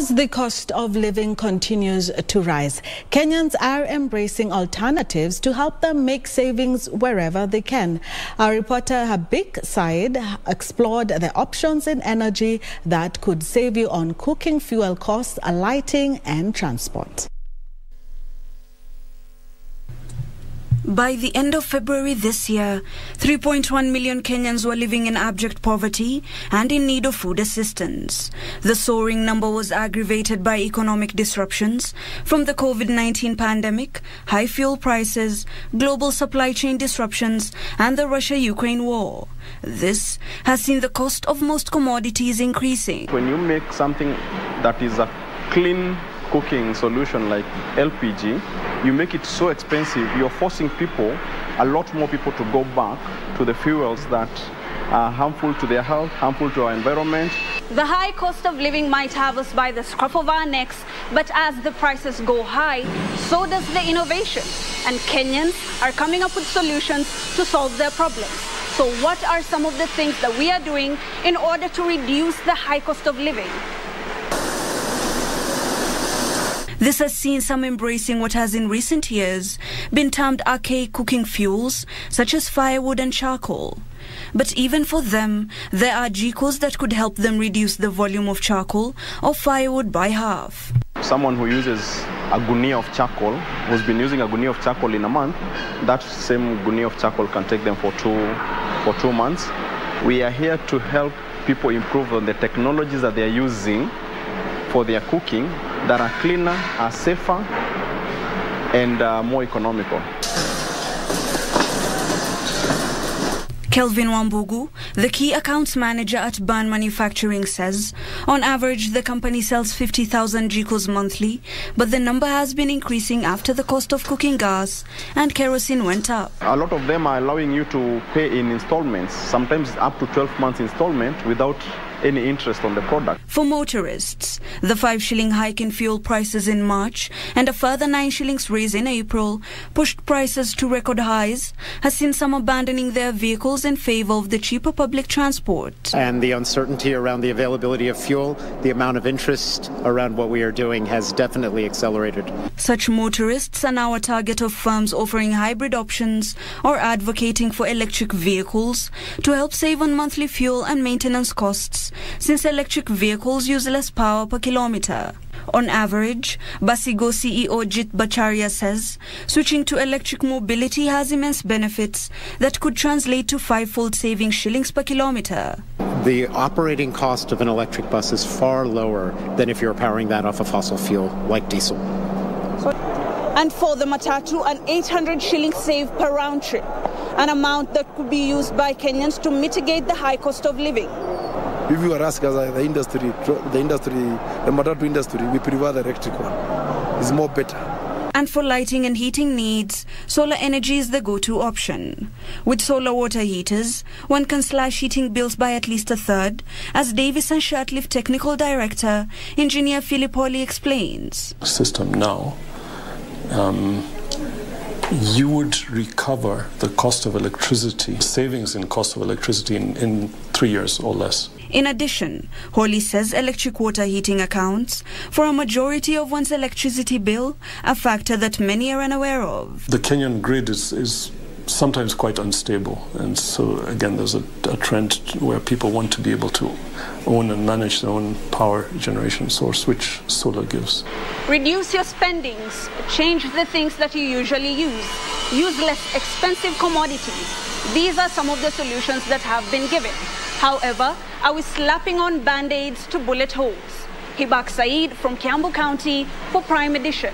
As the cost of living continues to rise, Kenyans are embracing alternatives to help them make savings wherever they can. Our reporter Hibaq Said explored the options in energy that could save you on cooking fuel costs, lighting and transport. By the end of February this year, 3.1 million Kenyans were living in abject poverty and in need of food assistance. The soaring number was aggravated by economic disruptions from the COVID-19 pandemic, high fuel prices, global supply chain disruptions, and the Russia-Ukraine war. This has seen the cost of most commodities increasing. When you make something that is a clean cooking solution like LPG, you make it so expensive, you're forcing people, a lot more people, to go back to the fuels that are harmful to their health, harmful to our environment. The high cost of living might have us by the scruff of our necks, but as the prices go high, so does the innovation. And Kenyans are coming up with solutions to solve their problems. So what are some of the things that we are doing in order to reduce the high cost of living? This has seen some embracing what has in recent years been termed archaic cooking fuels, such as firewood and charcoal. But even for them, there are jikos that could help them reduce the volume of charcoal or firewood by half. Someone who uses a gunia of charcoal, who's been using a gunia of charcoal in a month, that same gunia of charcoal can take them for two months. We are here to help people improve on the technologies that they are using for their cooking that are cleaner, are safer, and more economical. Kelvin Wambugu, the key accounts manager at Burn Manufacturing, says on average the company sells 50,000 jikos monthly, but the number has been increasing after the cost of cooking gas and kerosene went up. A lot of them are allowing you to pay in installments, sometimes up to 12 months installment without any interest on the product. For motorists, the 5 shilling hike in fuel prices in March and a further 9 shillings raise in April pushed prices to record highs, has seen some abandoning their vehicles in favor of the cheaper public transport. And the uncertainty around the availability of fuel, the amount of interest around what we are doing has definitely accelerated. Such motorists are now a target of firms offering hybrid options or advocating for electric vehicles to help save on monthly fuel and maintenance costs, since electric vehicles use less power per kilometer. On average, Basigo CEO Jit Bacharya says switching to electric mobility has immense benefits that could translate to 5-fold saving shillings per kilometer. The operating cost of an electric bus is far lower than if you're powering that off a fossil fuel like diesel. And for the matatu, an 800 shillings save per round trip, an amount that could be used by Kenyans to mitigate the high cost of living. If you are asking us, the matatu industry, we prefer the electric one. It's more better. And for lighting and heating needs, solar energy is the go-to option. With solar water heaters, one can slash heating bills by at least a third, as Davis and Shirtlift Technical Director, Engineer Philip Hawley explains. System now, you would recover the cost of electricity, savings in cost of electricity in 3 years or less. In addition, Hawley says electric water heating accounts for a majority of one's electricity bill, a factor that many are unaware of. The Kenyan grid is sometimes quite unstable, and so again there's a trend where people want to be able to own and manage their own power generation source, which solar gives. Reduce your spendings, change the things that you usually use less expensive commodities. These are some of the solutions that have been given. However, are we slapping on band-aids to bullet holes? Hibaq Said from Kiambu County for Prime Edition.